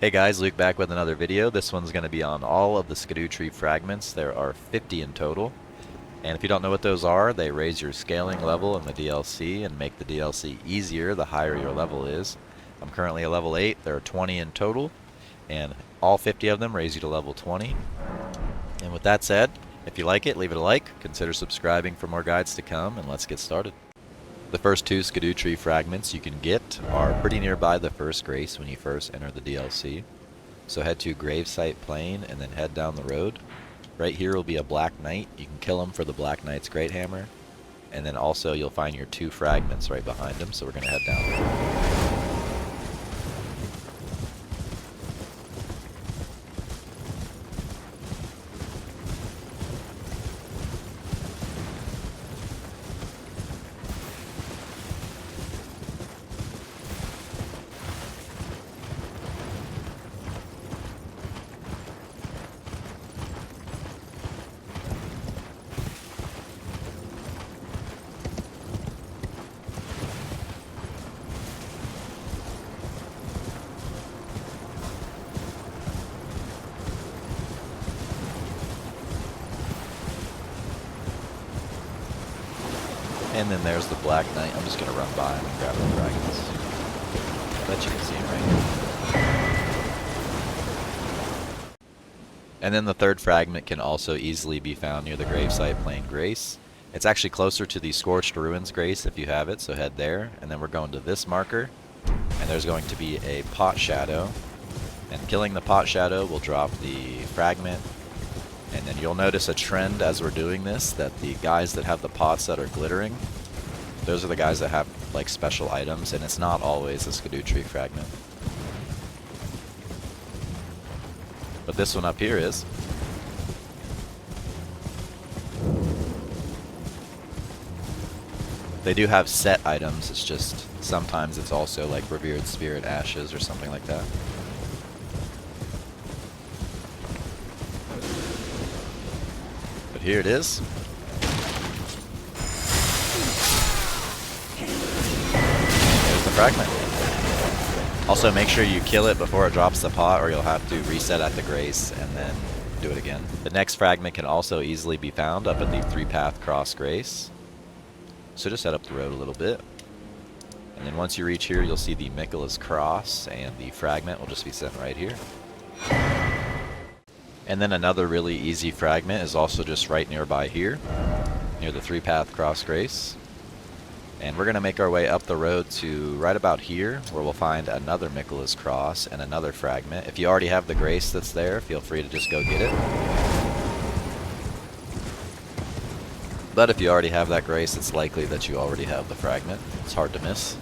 Hey guys, Luke back with another video. This one's going to be on all of the Scadutree Fragments. There are 50 in total. And if you don't know what those are, they raise your scaling level in the DLC and make the DLC easier the higher your level is. I'm currently a level 8. There are 20 in total. And all 50 of them raise you to level 20. And with that said, if you like it, leave it a like. Consider subscribing for more guides to come, and let's get started. The first two Scadutree Fragments you can get are pretty nearby the first Grace when you first enter the DLC. So head to Gravesite Plain and then head down the road. Right here will be a Black Knight. You can kill him for the Black Knight's Great Hammer. And then also you'll find your two fragments right behind him, so we're going to head down there. And then there's the Black Knight. I'm just going to run by him and grab the fragments. I bet you can see him right here. And then the third fragment can also easily be found near the Gravesite Plain Grace. It's actually closer to the Scorched Ruins Grace if you have it, so head there. And then we're going to this marker, and there's going to be a Pot Shadow. And killing the Pot Shadow will drop the fragment. And then you'll notice a trend as we're doing this, that the guys that have the pots that are glittering, those are the guys that have like special items, and it's not always a Scadutree Fragment. But this one up here is. They do have set items, it's just sometimes it's also like Revered Spirit Ashes or something like that. But here it is. There's the fragment. Also make sure you kill it before it drops the pot, or you'll have to reset at the Grace and then do it again. The next fragment can also easily be found up at the 3-path cross Grace. So just head up the road a little bit. And then once you reach here, you'll see the Miquella's Cross, and the fragment will just be sent right here. And then another really easy fragment is also just right nearby here, near the 3-path cross Grace. And we're going to make our way up the road to right about here, where we'll find another Miquella's Cross and another fragment. If you already have the Grace that's there, feel free to just go get it. But if you already have that Grace, it's likely that you already have the fragment. It's hard to miss.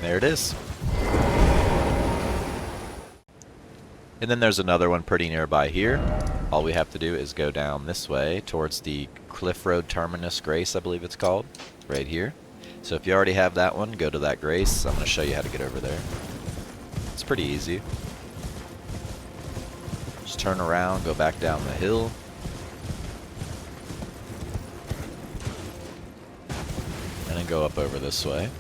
There it is. And then there's another one pretty nearby here. All we have to do is go down this way towards the Cliffroad Terminus Grace, I believe it's called, right here. So if you already have that one, go to that Grace. I'm going to show you how to get over there. It's pretty easy. Just turn around, go back down the hill. And then go up over this way.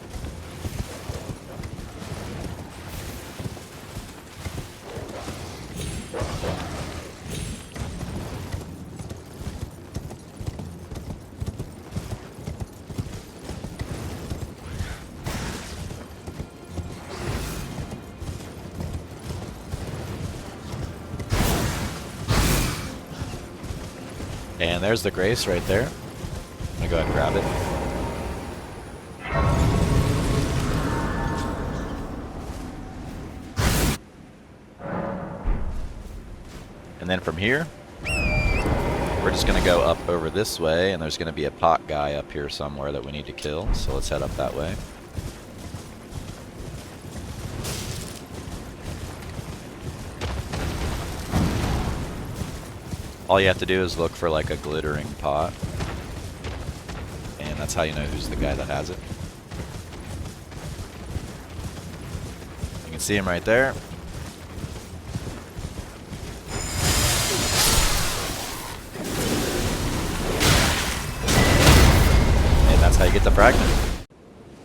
And there's the Grace right there. I'm gonna go ahead and grab it. And then from here, we're just gonna go up over this way, and there's gonna be a pot guy up here somewhere that we need to kill, so let's head up that way. All you have to do is look for like a glittering pot. And that's how you know who's the guy that has it. You can see him right there. And that's how you get the fragment.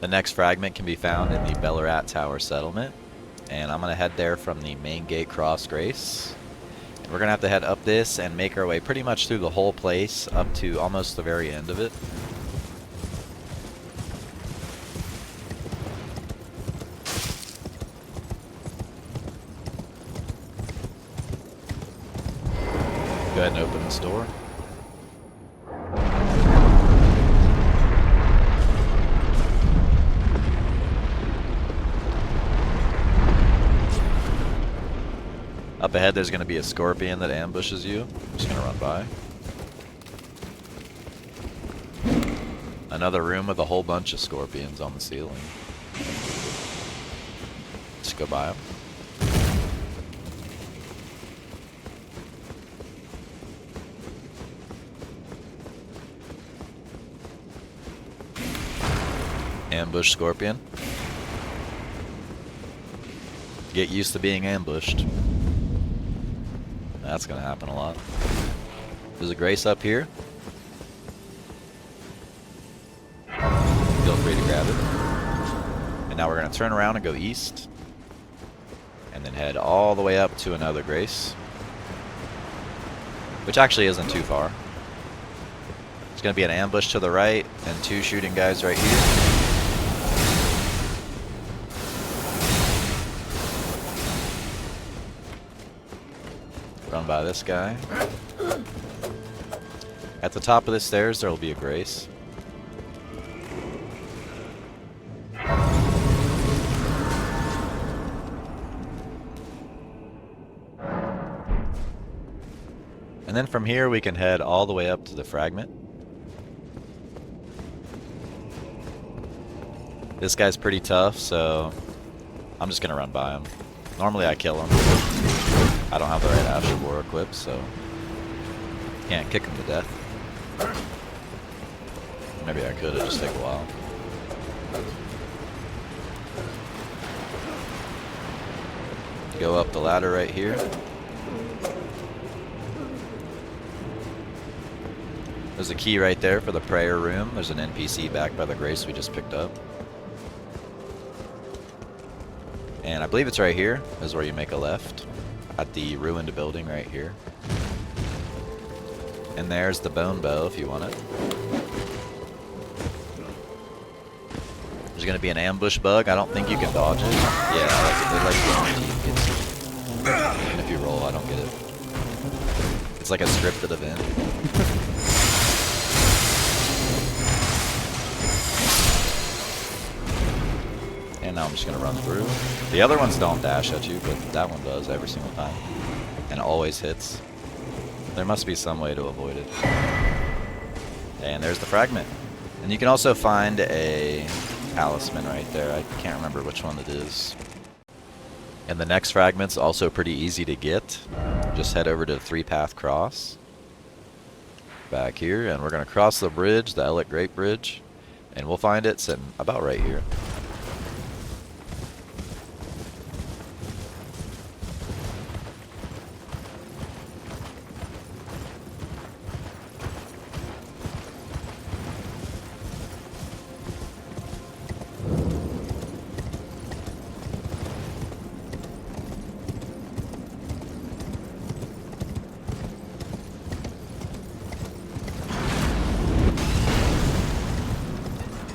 The next fragment can be found in the Belurat Tower settlement. And I'm going to head there from the main gate cross Grace. And we're going to have to head up this and make our way pretty much through the whole place up to almost the very end of it. Go ahead and open this door. Up ahead there's going to be a scorpion that ambushes you. I'm just going to run by. Another room with a whole bunch of scorpions on the ceiling. Just go by them. Ambush scorpion. Get used to being ambushed. That's gonna happen a lot. There's a Grace up here. Feel free to grab it. And now we're gonna turn around and go east. And then head all the way up to another Grace. Which actually isn't too far. There's gonna be an ambush to the right and two shooting guys right here. Run by this guy. At the top of the stairs there will be a Grace. And then from here we can head all the way up to the fragment. This guy's pretty tough, so I'm just gonna run by him. Normally I kill him. I don't have the right Astral Boar equipped, so can't kick him to death. Maybe I could, it'd just take a while. Go up the ladder right here. There's a key right there for the prayer room. There's an NPC back by the Grace we just picked up. And I believe it's right here is where you make a left. At the ruined building right here. And there's the bone bow if you want it. There's going to be an ambush bug. I don't think you can dodge it. Yeah, it like guaranteed gets you. Even if you roll, I don't get it. It's like a scripted event. And now I'm just going to run through. The other ones don't dash at you, but that one does every single time. And always hits. There must be some way to avoid it. And there's the fragment. And you can also find a talisman right there. I can't remember which one it is. And the next fragment's also pretty easy to get. Just head over to the 3-path cross. Back here, and we're going to cross the bridge, the Elec Great Bridge. And we'll find it sitting about right here.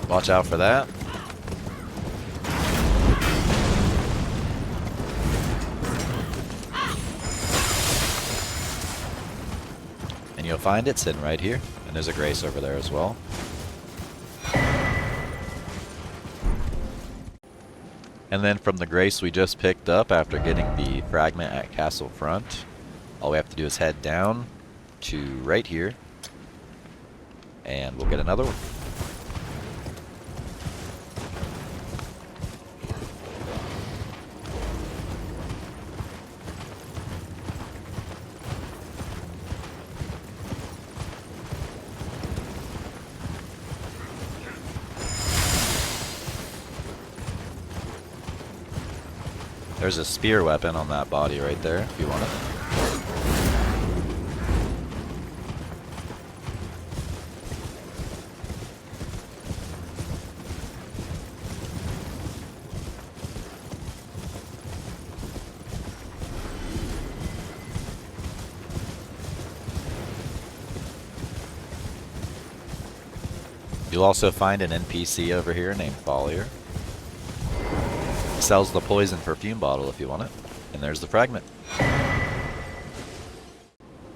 Watch out for that. And you'll find it sitting right here. And there's a Grace over there as well. And then from the Grace we just picked up after getting the fragment at Castle Front, all we have to do is head down to right here. And we'll get another one. There's a spear weapon on that body right there, if you want it. You'll also find an NPC over here named Follier. He sells the poison perfume bottle if you want it. And there's the fragment.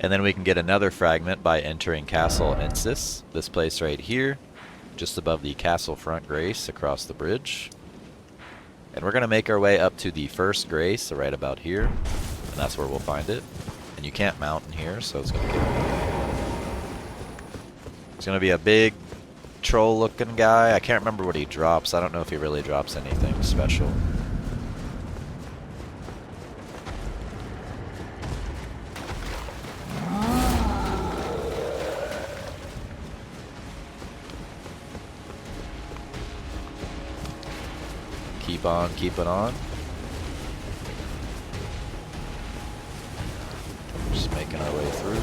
And then we can get another fragment by entering Castle Ensis, this place right here, just above the Castle Front Grace across the bridge. And we're going to make our way up to the first Grace, so right about here, and that's where we'll find it. And you can't mount in here, so it's going to be a big troll looking guy. I can't remember what he drops. I don't know if he really drops anything special. Keep on keeping on. Just making our way through.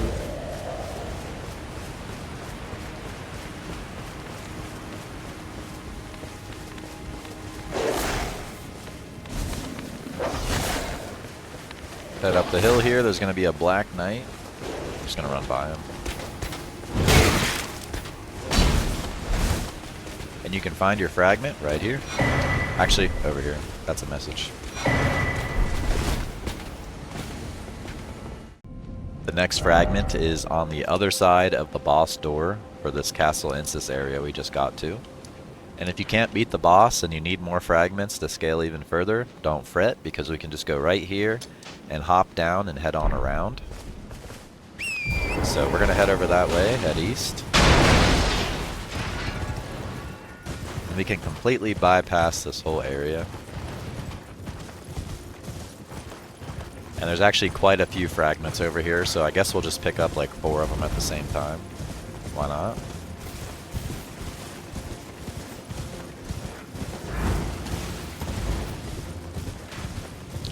Head up the hill here. There's going to be a Black Knight. I'm just going to run by him. And you can find your fragment right here. Actually, over here. That's a message. The next fragment is on the other side of the boss door for this Castle Ensis area we just got to. And if you can't beat the boss and you need more fragments to scale even further, don't fret, because we can just go right here and hop down and head on around. So we're going to head over that way, head east. And we can completely bypass this whole area. And there's actually quite a few fragments over here, so I guess we'll just pick up like 4 of them at the same time. Why not?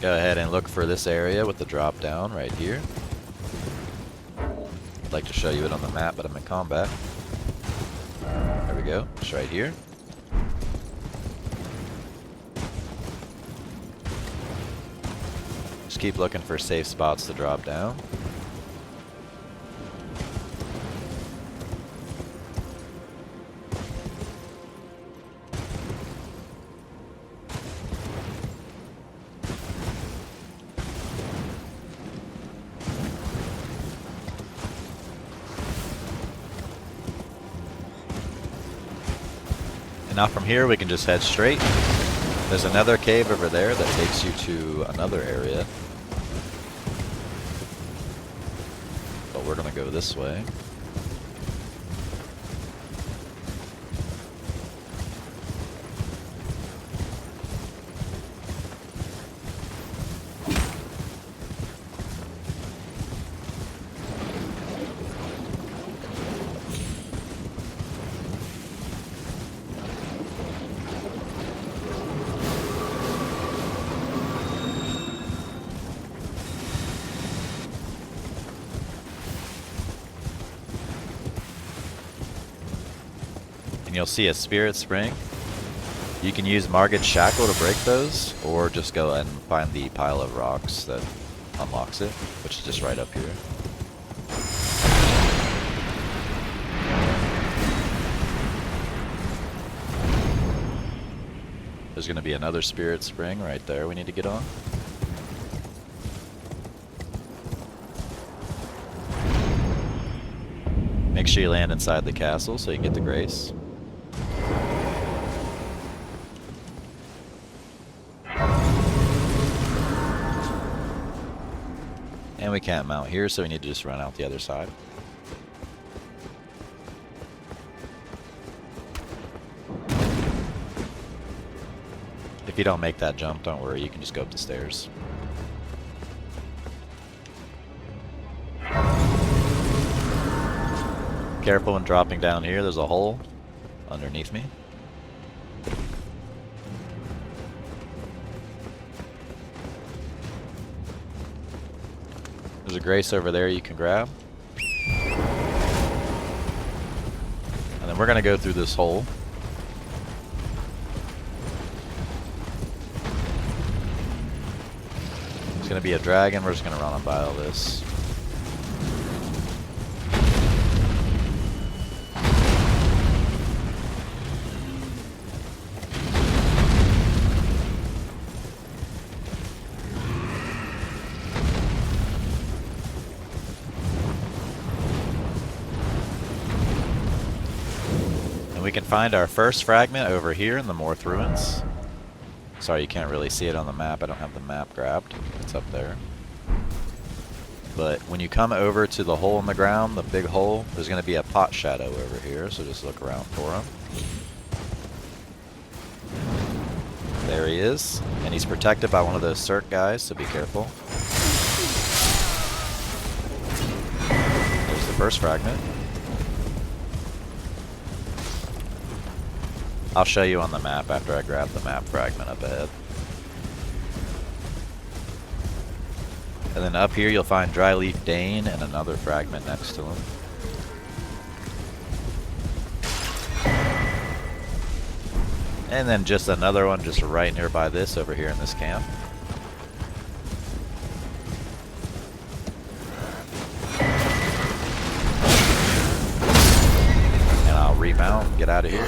Go ahead and look for this area with the drop down right here. I'd like to show you it on the map, but I'm in combat. There we go. It's right here. Just keep looking for safe spots to drop down. And now from here we can just head straight. There's another cave over there that takes you to another area. But we're gonna go this way. And you'll see a Spirit Spring. You can use Margit's Shackle to break those, or just go and find the pile of rocks that unlocks it, which is just right up here. There's going to be another Spirit Spring right there we need to get on. Make sure you land inside the castle so you can get the Grace. And we can't mount here, so we need to just run out the other side. If you don't make that jump, don't worry, you can just go up the stairs. Careful when dropping down here, there's a hole underneath me. There's a grace over there you can grab. And then we're going to go through this hole. It's going to be a dragon. We're just going to run on by all this. We can find our first fragment over here in the Morth Ruins. Sorry, you can't really see it on the map. I don't have the map grabbed. It's up there. But when you come over to the hole in the ground, the big hole, there's going to be a pot shadow over here, so just look around for him. There he is, and he's protected by one of those Cirque guys, so be careful. There's the first fragment. I'll show you on the map after I grab the map fragment up ahead. And then up here you'll find Dryleaf Dane and another fragment next to him. And then just another one just right nearby this over here in this camp. And I'll remount and get out of here.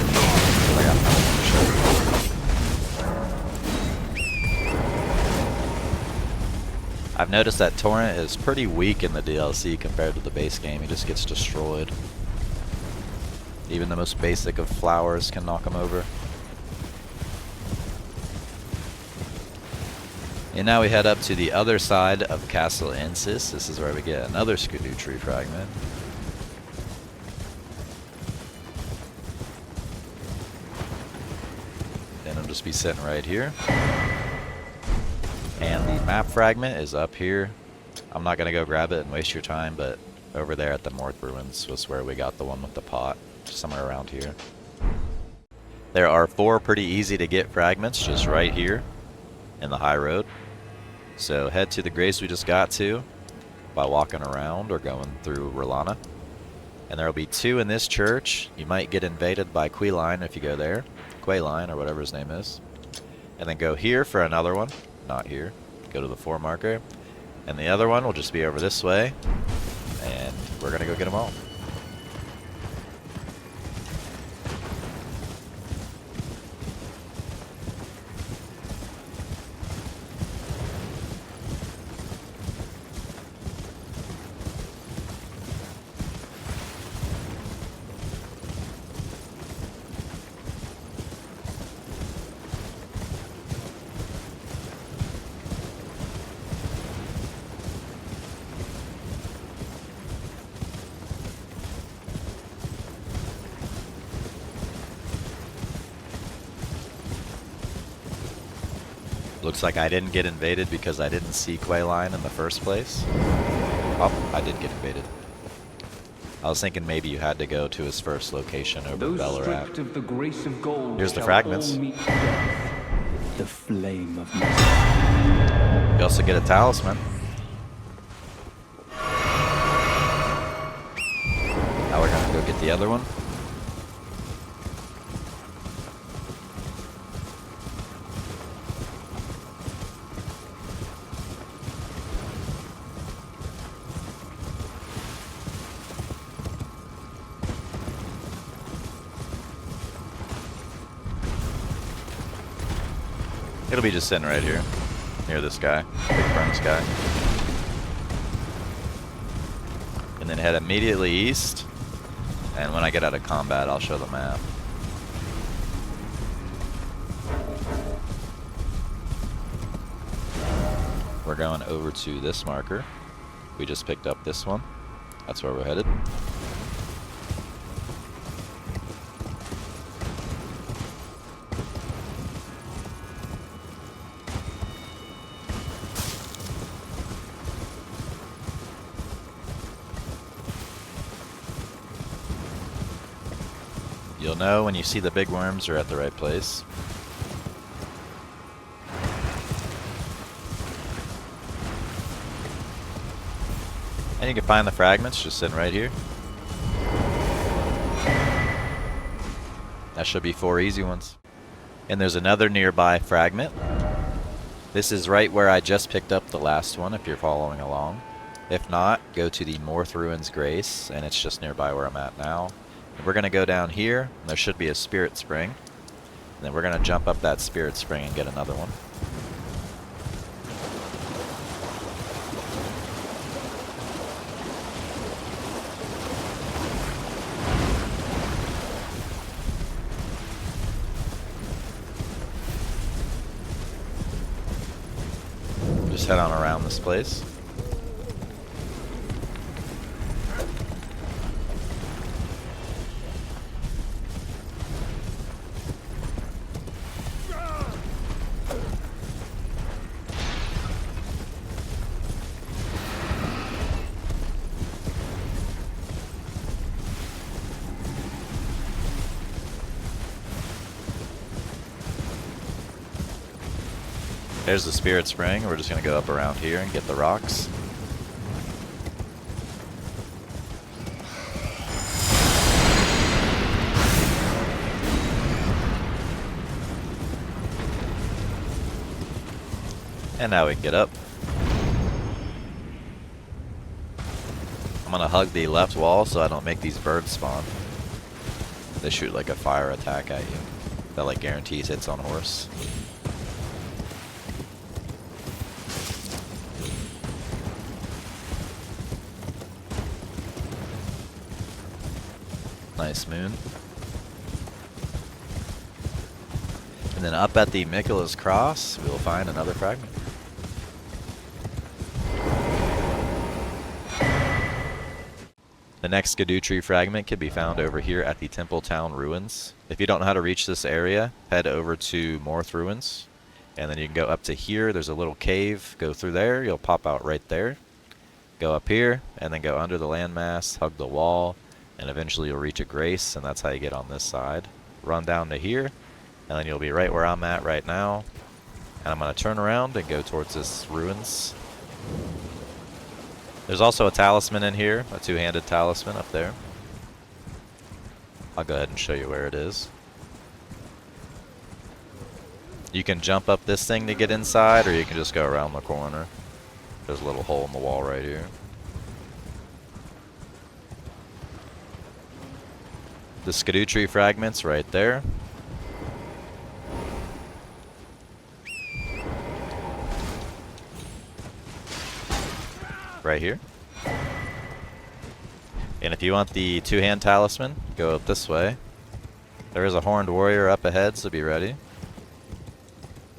I've noticed that Torrent is pretty weak in the DLC compared to the base game. He just gets destroyed. Even the most basic of flowers can knock him over. And now we head up to the other side of Castle Insis. This is where we get another Scadutree Fragment. Just be sitting right here. And the map fragment is up here. I'm not going to go grab it and waste your time, but over there at the Morth Ruins was where we got the one with the pot, somewhere around here. There are 4 pretty easy to get fragments just right here in the Highroad. So head to the grace we just got to by walking around or going through Rolana. And there will be 2 in this church. You might get invaded by Quailine if you go there. Quailine, or whatever his name is. And then go here for another one. Not here. Go to the 4 marker. And the other one will just be over this way. And we're going to go get them all. Looks like I didn't get invaded because I didn't see Quailine in the first place. Oh, I did get invaded. I was thinking maybe you had to go to his first location over Belurat. Here's the fragments. The flame of you also get a talisman. Now we're gonna go get the other one. It'll be just sitting right here, near this guy, big furnace guy. And then head immediately east, and when I get out of combat, I'll show the map. We're going over to this marker. We just picked up this one. That's where we're headed. You'll know when you see the big worms are at the right place. And you can find the fragments just sitting right here. That should be 4 easy ones. And there's another nearby fragment. This is right where I just picked up the last one, if you're following along. If not, go to the Morth Ruins Grace, and it's just nearby where I'm at now. And we're going to go down here, and there should be a Spirit Spring. And then we're going to jump up that Spirit Spring and get another one. Just head on around this place. There's the Spirit Spring. We're just going to go up around here and get the rocks. And now we can get up. I'm going to hug the left wall so I don't make these birds spawn. They shoot like a fire attack at you. That like guarantees hits on horse. Nice moon. And then up at the Michaela's Cross, we will find another fragment. The next Scadutree Fragment can be found over here at the Temple Town Ruins. If you don't know how to reach this area, head over to Morth Ruins, and then you can go up to here. There's a little cave. Go through there. You'll pop out right there. Go up here, and then go under the landmass, hug the wall, and eventually you'll reach a grace, and that's how you get on this side. Run down to here, and then you'll be right where I'm at right now. And I'm going to turn around and go towards this ruins. There's also a talisman in here, a two-handed talisman up there. I'll go ahead and show you where it is. You can jump up this thing to get inside, or you can just go around the corner. There's a little hole in the wall right here. The Scadutree Fragments right there. Right here. And if you want the two-hand talisman, go up this way. There is a horned warrior up ahead, so be ready.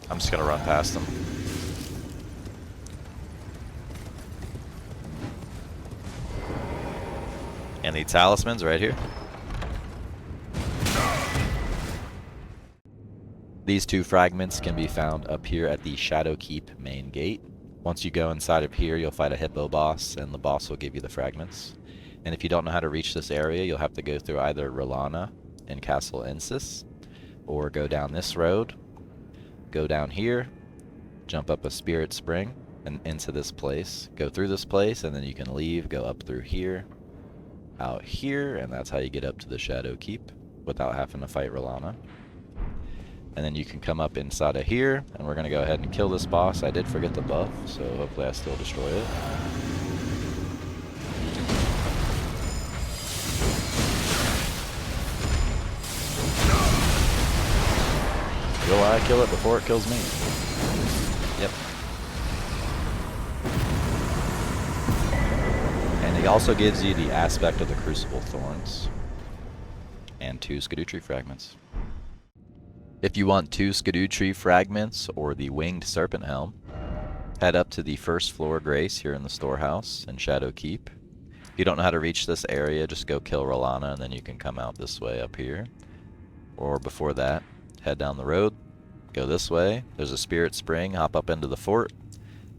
I'm just going to run past him. And the talisman's right here. These two fragments can be found up here at the Shadow Keep main gate. Once you go inside of here, you'll fight a hippo boss, and the boss will give you the fragments. And if you don't know how to reach this area, you'll have to go through either Rauh and Castle Ensis, or go down this road, go down here, jump up a Spirit Spring, and into this place. Go through this place, and then you can leave, go up through here, out here, and that's how you get up to the Shadow Keep without having to fight Rauh. And then you can come up inside of here, and we're going to go ahead and kill this boss. I did forget the buff, so hopefully I still destroy it. Will I kill it before it kills me? Yep. And he also gives you the aspect of the Crucible Thorns. And 2 Scadutree Fragments. If you want 2 Scadutree Fragments or the Winged Serpent Helm, head up to the first floor Grace here in the Storehouse in Shadow Keep. If you don't know how to reach this area, just go kill Rauh, and then you can come out this way up here. Or before that, head down the road, go this way. There's a Spirit Spring, hop up into the fort,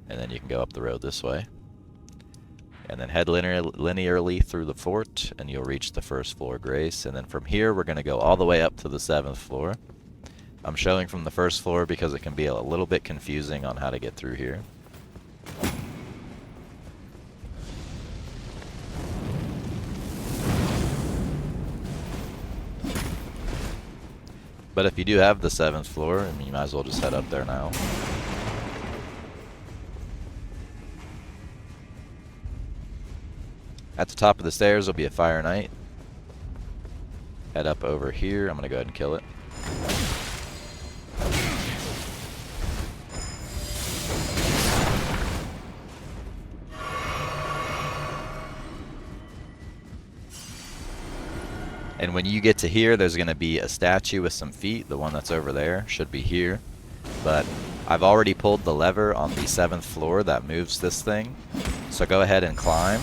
and then you can go up the road this way. And then head linearly through the fort, and you'll reach the first floor Grace. And then from here, we're going to go all the way up to the 7th floor. I'm showing from the first floor because it can be a little bit confusing on how to get through here. But if you do have the 7th floor, I mean, you might as well just head up there now. At the top of the stairs will be a Fire Knight. Head up over here. I'm going to go ahead and kill it. And when you get to here, there's going to be a statue with some feet. The one that's over there should be here. But I've already pulled the lever on the 7th floor that moves this thing. So go ahead and climb.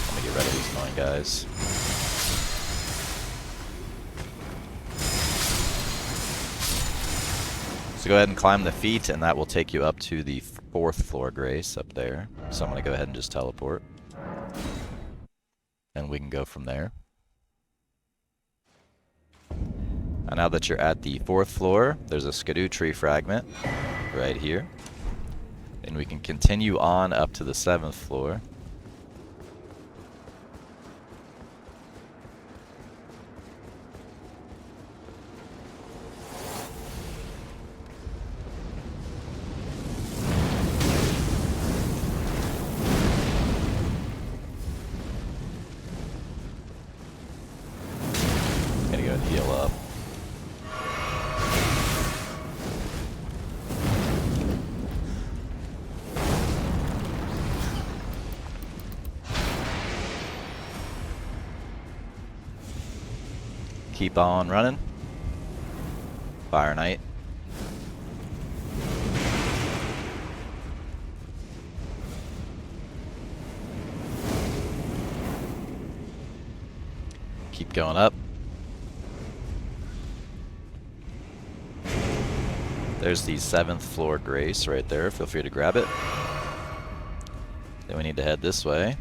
Let me get rid of these annoying guys. So go ahead and climb the feet, and that will take you up to the 4th floor, Grace, up there. So I'm going to go ahead and just teleport. And we can go from there. And now that you're at the 4th floor, there's a Scadutree Fragment right here. And we can continue on up to the 7th floor. Gonna go and heal up. Keep on running. Fire Knight. Keep going up. There's the 7th floor Grace right there. Feel free to grab it. Then we need to head this way.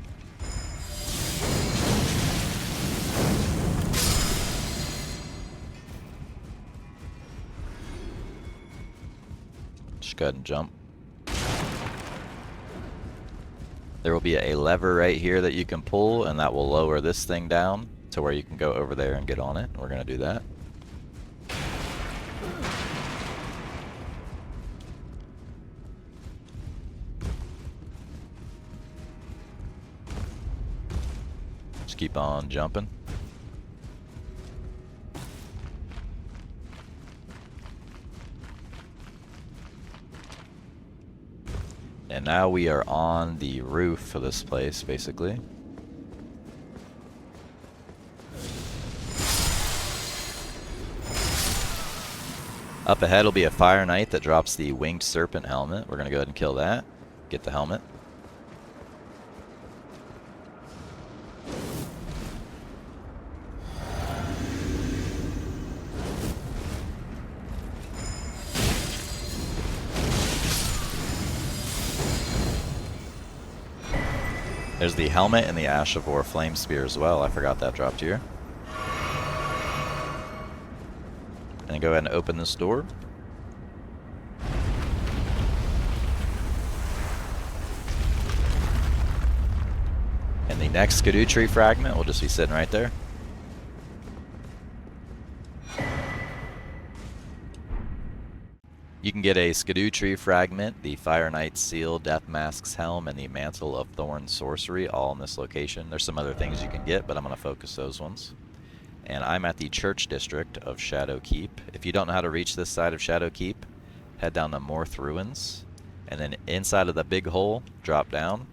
Just go ahead and jump. There will be a lever right here that you can pull, and that will lower this thing down to where you can go over there and get on it. We're going to do that. Just keep on jumping. And now we are on the roof of this place, basically. Up ahead will be a Fire Knight that drops the Winged Serpent helmet. We're going to go ahead and kill that. Get the helmet. There's the helmet and the Ash of War Flame Spear as well. I forgot that dropped here. And go ahead and open this door. And the next Scadutree Fragment will just be sitting right there. You can get a Scadutree Fragment, the Fire Knight's Seal, Death Mask's Helm, and the Mantle of Thorn Sorcery all in this location. There's some other things you can get, but I'm going to focus those ones. And I'm at the Church District of Shadow Keep. If you don't know how to reach this side of Shadow Keep, head down to Morth Ruins, and then inside of the big hole, drop down.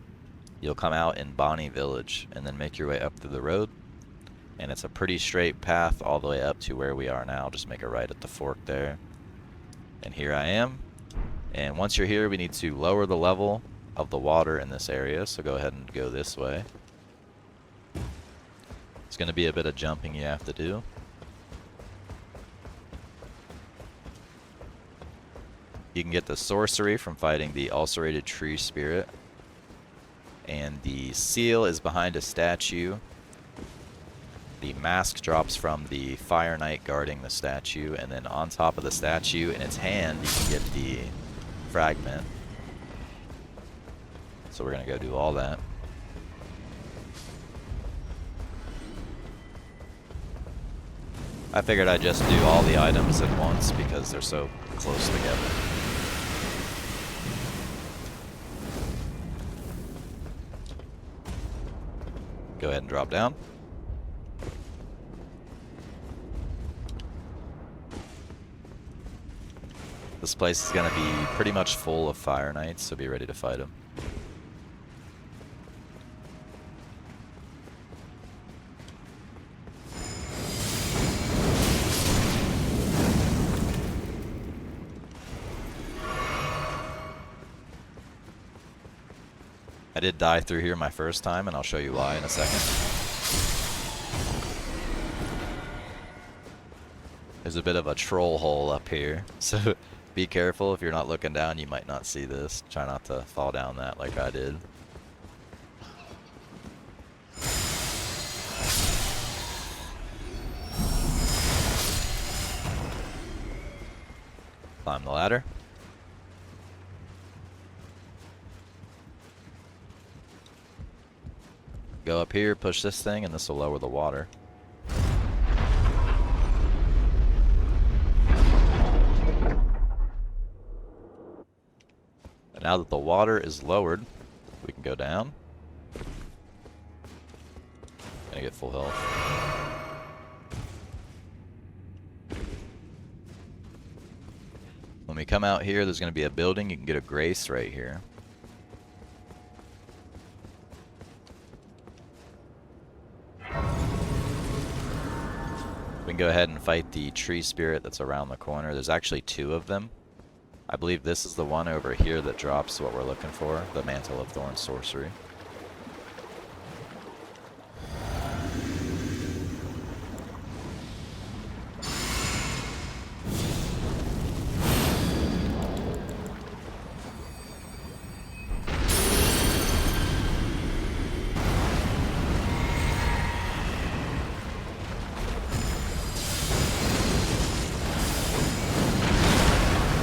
You'll come out in Bonnie Village, and then make your way up through the road. And it's a pretty straight path all the way up to where we are now. Just make a right at the fork there. And here I am. And once you're here, we need to lower the level of the water in this area, so go ahead and go this way. It's going to be a bit of jumping you have to do. You can get the sorcery from fighting the ulcerated tree spirit. And the seal is behind a statue. The mask drops from the Fire Knight guarding the statue, and then on top of the statue in its hand you can get the fragment. So we're going to go do all that. I figured I'd just do all the items at once because they're so close together. Go ahead and drop down. This place is going to be pretty much full of Fire Knights, so be ready to fight them. I did die through here my first time, and I'll show you why in a second. There's a bit of a troll hole up here, so be careful. If you're not looking down, you might not see this. Try not to fall down that like I did. Climb the ladder. Go up here, push this thing, and this will lower the water. And now that the water is lowered, we can go down. Gonna get full health. When we come out here, there's gonna be a building. You can get a grace right here. We can go ahead and fight the tree spirit that's around the corner. There's actually 2 of them. I believe this is the one over here that drops what we're looking for, the Mantle of Thorn sorcery.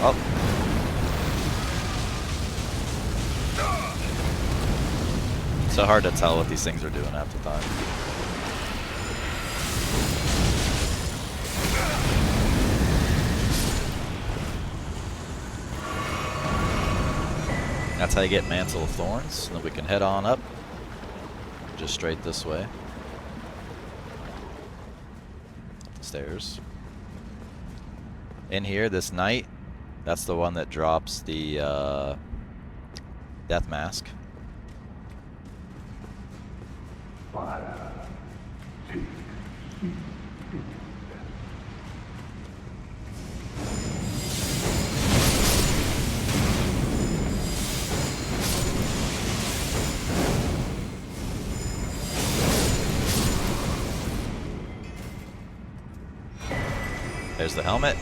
Oh. So hard to tell what these things are doing half the time. That's how you get Mantle of Thorns, and then we can head on up. Just straight this way. Up the stairs. In here, this knight, that's the one that drops the death mask. There's the helmet.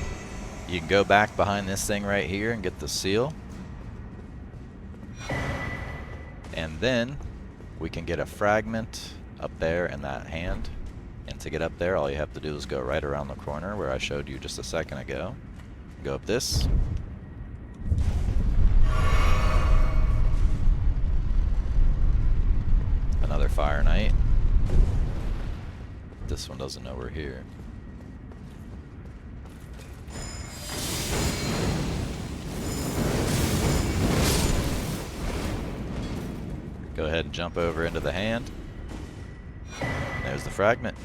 You can go back behind this thing right here and get the seal. And then we can get a fragment up there in that hand. And to get up there, all you have to do is go right around the corner where I showed you just a second ago. Go up this. Another Fire Knight. This one doesn't know we're here. Go ahead and jump over into the hand. There's the fragment.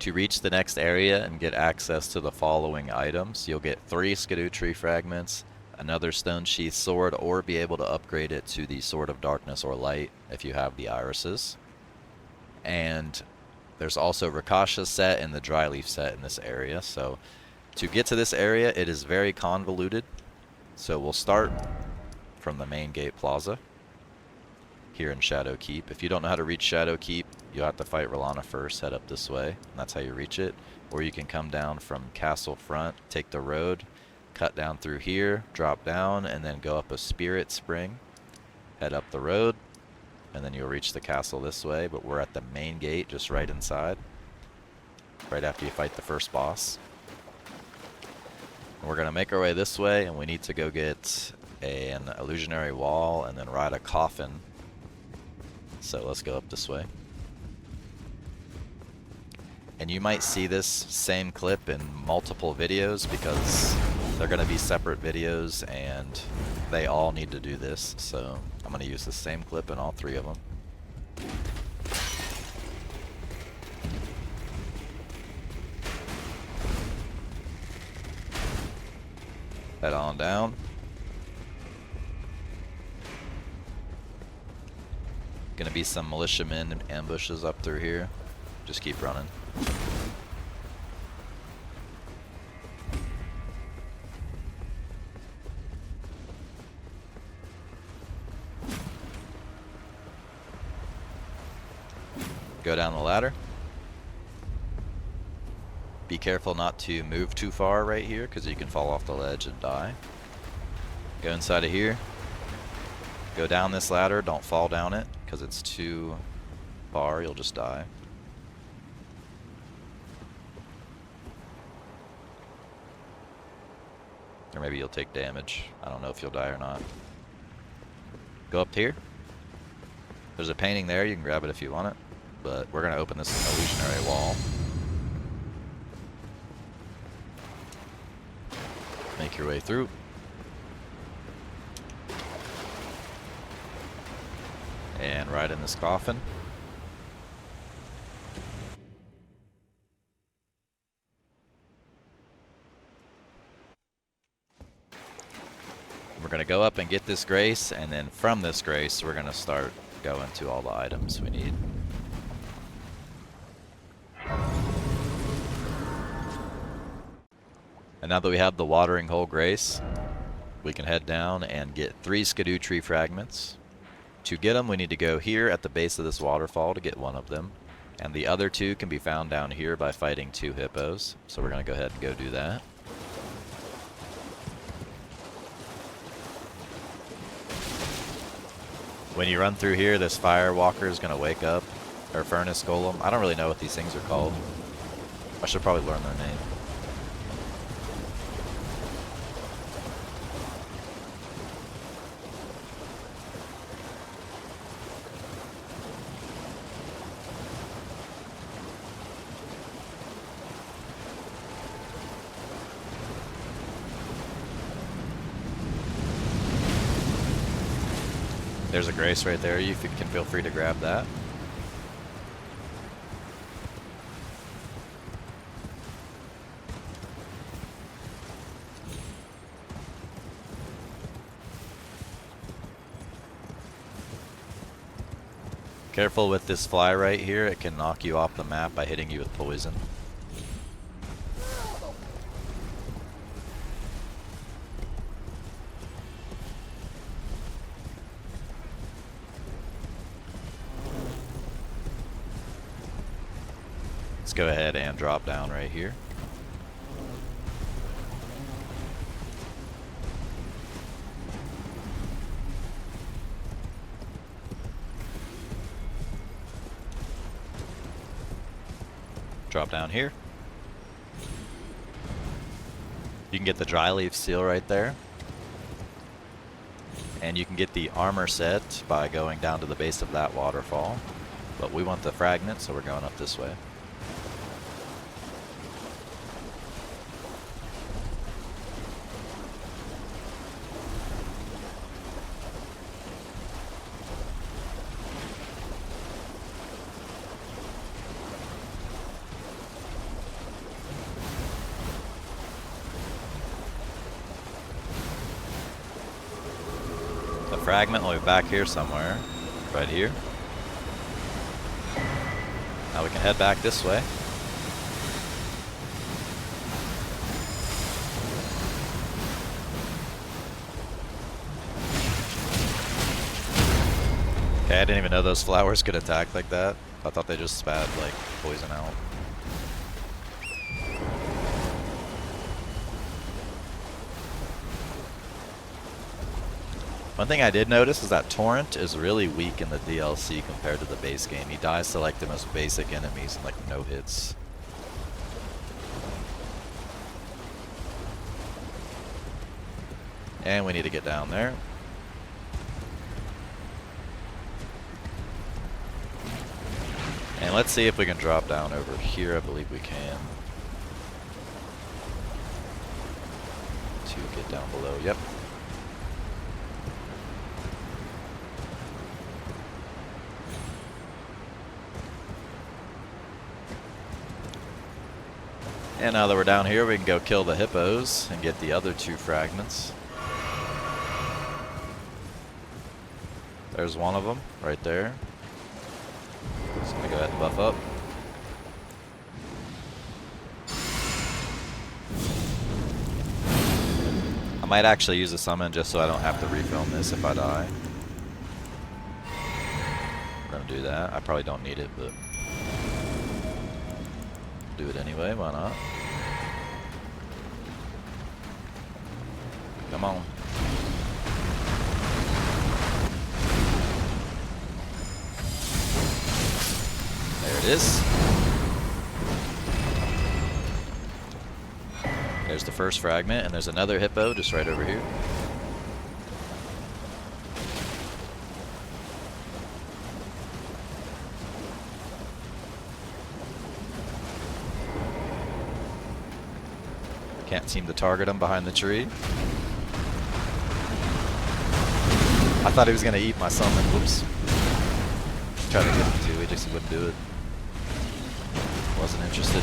To reach the next area and get access to the following items, you'll get 3 Scadutree Fragments, another Stone Sheath Sword, or be able to upgrade it to the Sword of Darkness or Light if you have the irises. And there's also Rakasha's set and the Dryleaf set in this area. So to get to this area, it is very convoluted. So we'll start from the main gate plaza here in Shadow Keep. If you don't know how to reach Shadow Keep, you'll have to fight R'hllana first, head up this way, and that's how you reach it. Or you can come down from Castle Front, take the road, cut down through here, drop down, and then go up a Spirit Spring, head up the road, and then you'll reach the castle this way. But we're at the main gate, just right inside, right after you fight the first boss. And we're going to make our way this way, and we need to go get an illusionary wall and then ride a coffin. So let's go up this way. And you might see this same clip in multiple videos because they're going to be separate videos and they all need to do this. So I'm going to use the same clip in all 3 of them. Head on down. Gonna be some militiamen ambushes up through here. Just keep running. Go down the ladder. Be careful not to move too far right here because you can fall off the ledge and die. Go inside of here. Go down this ladder, don't fall down it because it's too far, you'll just die. Or maybe you'll take damage. I don't know if you'll die or not. Go up here. There's a painting there, you can grab it if you want it. But we're going to open this illusionary wall. Make your way through. And right in this coffin. We're going to go up and get this grace, and then from this grace we're going to start going to all the items we need. And now that we have the watering hole grace, we can head down and get 3 Scadutree Fragments. To get them, we need to go here at the base of this waterfall to get one of them. And the other 2 can be found down here by fighting 2 hippos. So we're going to go ahead and go do that. When you run through here, this fire walker is going to wake up. Or furnace golem. I don't really know what these things are called. I should probably learn their name. There's a grace right there. You can feel free to grab that. Careful with this fly right here. It can knock you off the map by hitting you with poison. Let's go ahead and drop down right here. Drop down here. You can get the dry leaf seal right there. And you can get the armor set by going down to the base of that waterfall. But we want the fragment, so we're going up this way. Fragment will be back here somewhere, right here. Now we can head back this way. Okay, I didn't even know those flowers could attack like that. I thought they just spat like poison out. One thing I did notice is that Torrent is really weak in the DLC compared to the base game. He dies to like the most basic enemies and like no hits. And we need to get down there. And let's see if we can drop down over here. I believe we can. To get down below. Yep. And now that we're down here, we can go kill the hippos and get the other 2 fragments. There's one of them right there. Just gonna go ahead and buff up. I might actually use a summon just so I don't have to refilm this if I die. I'm gonna do that. I probably don't need it, but do it anyway, why not? Come on. There it is. There's the first fragment, and there's another hippo just right over here. Can't seem to target him behind the tree. I thought he was going to eat my summon. Whoops. Tried to get him to, he just wouldn't do it. Wasn't interested.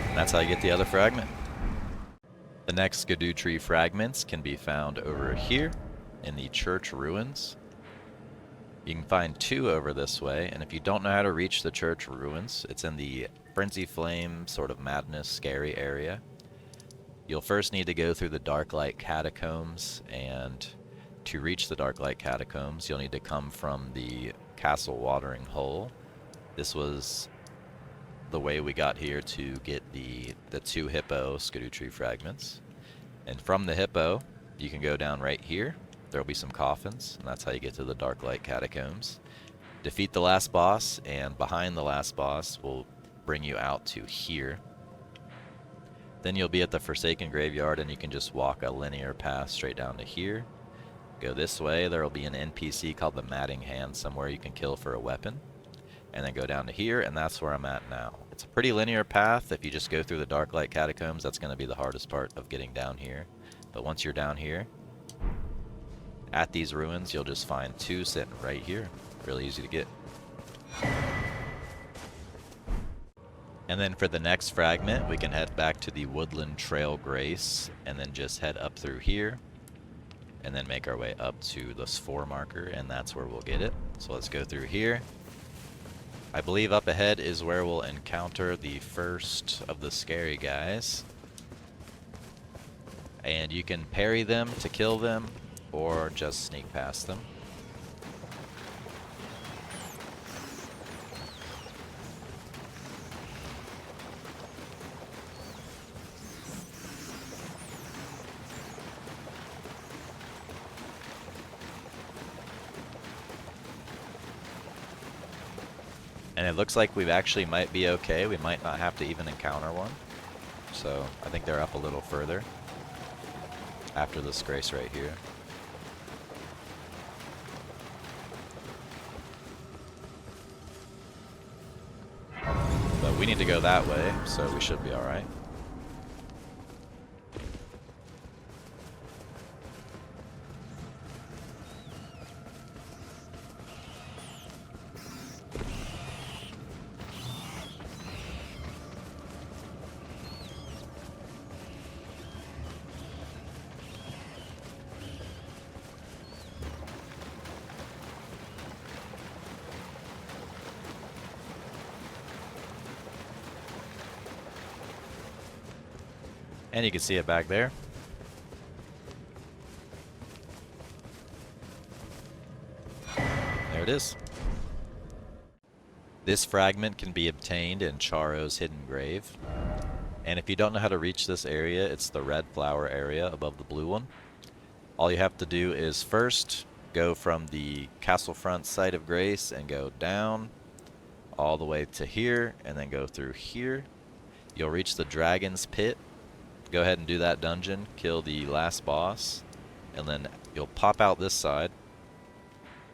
And that's how you get the other fragment. The next Scadutree Fragments can be found over here in the church ruins. You can find 2 over this way, and if you don't know how to reach the church ruins, it's in the Frenzy Flame sort of madness scary area. You'll first need to go through the Darklight Catacombs, and to reach the Darklight Catacombs, you'll need to come from the Castle Watering Hole. This was the way we got here to get the 2 hippo Scadutree Fragments. And from the hippo, you can go down right here. There'll be some coffins, and that's how you get to the Darklight Catacombs. Defeat the last boss, and behind the last boss will bring you out to here. Then you'll be at the Forsaken Graveyard, and you can just walk a linear path straight down to here. Go this way, there will be an NPC called the Matting Hand somewhere you can kill for a weapon. And then go down to here, and that's where I'm at now. It's a pretty linear path. If you just go through the Darklight Catacombs, that's going to be the hardest part of getting down here. But once you're down here, at these ruins, you'll just find 2 sitting right here. Really easy to get. And then for the next fragment, we can head back to the Woodland Trail Grace, and then just head up through here, and then make our way up to the 4 marker, and that's where we'll get it. So let's go through here. I believe up ahead is where we'll encounter the first of the scary guys. And you can parry them to kill them, or just sneak past them. And it looks like we actually might be okay. We might not have to even encounter one. So I think they're up a little further after this grace right here. But we need to go that way, so we should be alright. And you can see it back there. There it is. This fragment can be obtained in Charo's hidden grave. And if you don't know how to reach this area, it's the red flower area above the blue one. All you have to do is first go from the castle front site of grace and go down all the way to here, and then go through here. You'll reach the dragon's pit, go ahead and do that dungeon, kill the last boss, and then you'll pop out this side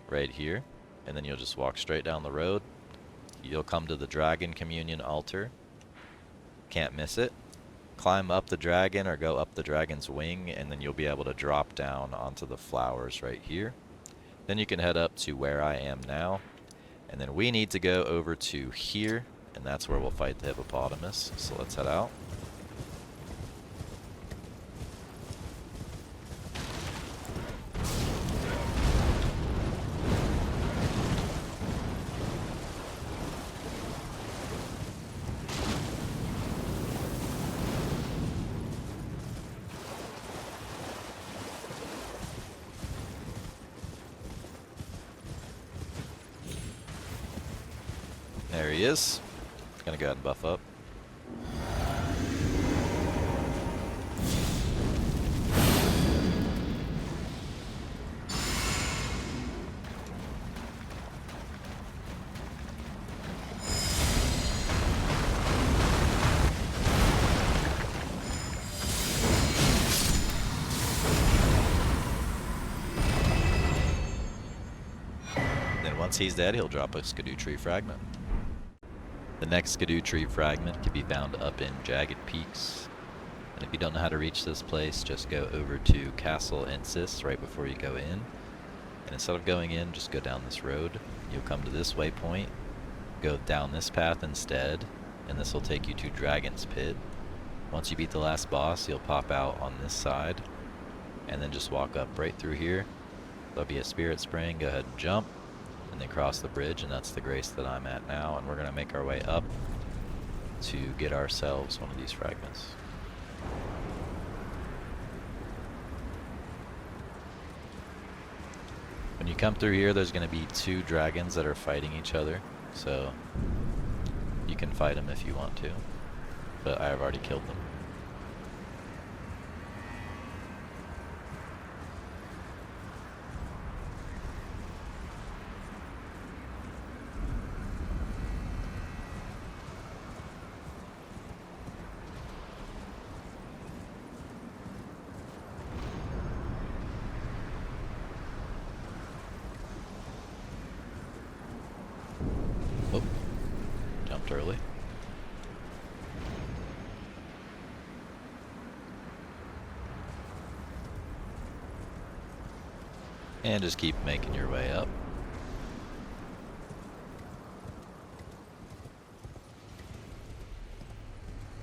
right here, and then you'll just walk straight down the road. You'll come to the Dragon Communion altar. Can't miss it. Climb up the dragon or go up the dragon's wing, and then you'll be able to drop down onto the flowers right here. Then you can head up to where I am now, and then we need to go over to here, and that's where we'll fight the hippopotamus. So let's head out. There he is. Gonna go ahead and buff up. Then once he's dead, he'll drop a Scadutree Fragment. The next Scadutree Fragment can be found up in Jagged Peaks. And if you don't know how to reach this place, just go over to Castle Ensis right before you go in. And instead of going in, just go down this road. You'll come to this waypoint, go down this path instead, and this will take you to Dragon's Pit. Once you beat the last boss, you'll pop out on this side, and then just walk up right through here. There'll be a spirit spring, go ahead and jump, and then cross the bridge, and that's the grace that I'm at now, and we're going to make our way up to get ourselves one of these fragments. When you come through here, there's going to be two dragons that are fighting each other, so you can fight them if you want to, but I have already killed them. Oh, jumped early. And just keep making your way up.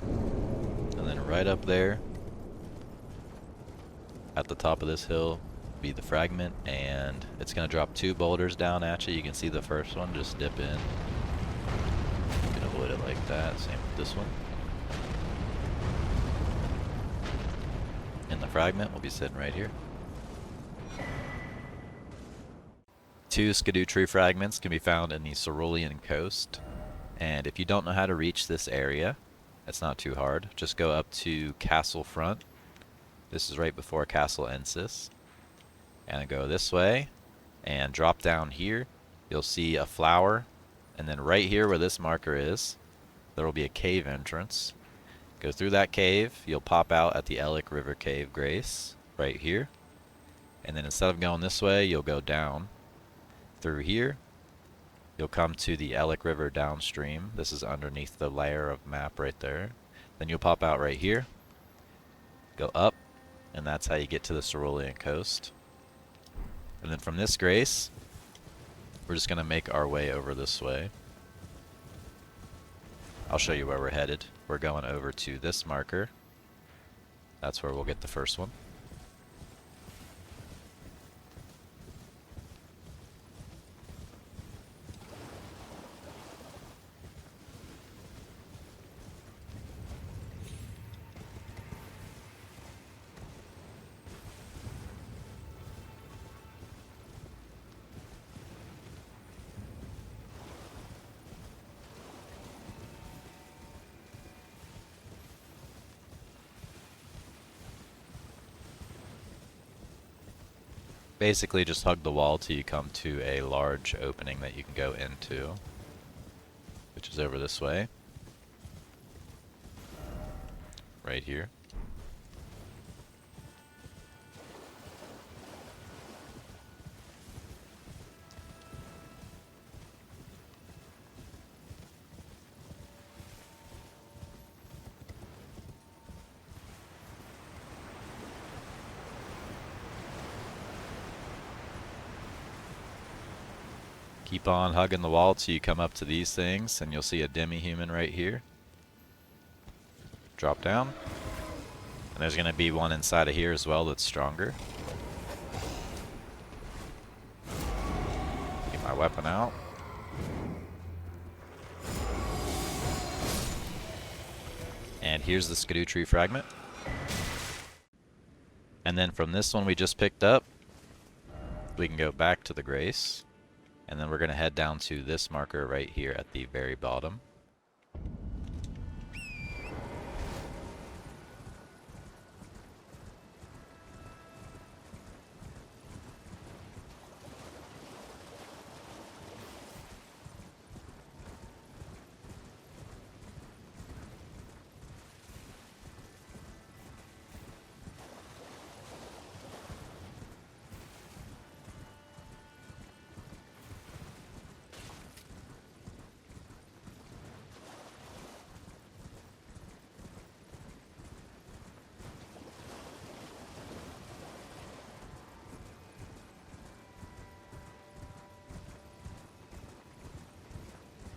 And then right up there, at the top of this hill, be the fragment, and it's going to drop two boulders down at you. You can see the first one, just dip in. You can avoid it like that, same with this one. And the fragment will be sitting right here. Two Scadutree Fragments can be found in the Cerulean Coast, and if you don't know how to reach this area, it's not too hard. Just go up to Castle Front. This is right before Castle Ensis. And go this way, and drop down here. You'll see a flower, and then right here where this marker is, there will be a cave entrance. Go through that cave, you'll pop out at the Elec River Cave Grace, right here. And then instead of going this way, you'll go down. Through here, you'll come to the Elec River downstream. This is underneath the layer of map right there. Then you'll pop out right here, go up, and that's how you get to the Cerulean Coast. And then from this grace, we're just going to make our way over this way. I'll show you where we're headed. We're going over to this marker. That's where we'll get the first one. Basically just hug the wall till you come to a large opening that you can go into, which is over this way. Right here. Keep on hugging the wall till you come up to these things, and you'll see a demi-human right here. Drop down. And there's going to be one inside of here as well that's stronger. Get my weapon out. And here's the Scadutree Fragment. And then from this one we just picked up, we can go back to the Grace. And then we're going to head down to this marker right here at the very bottom.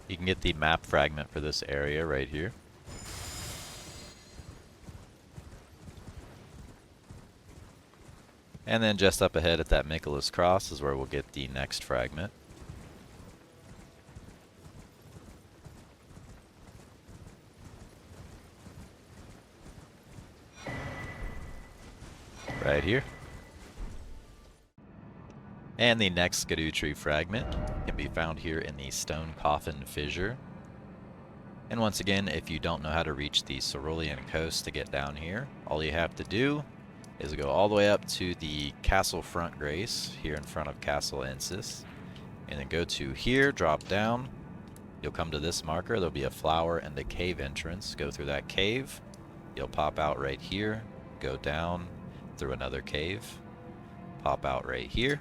You can get the map fragment for this area right here. And then just up ahead at that Michaelis Cross is where we'll get the next fragment. Right here. And the next Scadutree Fragment can be found here in the Stone Coffin Fissure. And once again, if you don't know how to reach the Cerulean Coast to get down here, all you have to do is go all the way up to the Castle Front Grace, here in front of Castle Insis, and then go to here, drop down, you'll come to this marker, there'll be a flower and a cave entrance, go through that cave, you'll pop out right here, go down through another cave, pop out right here,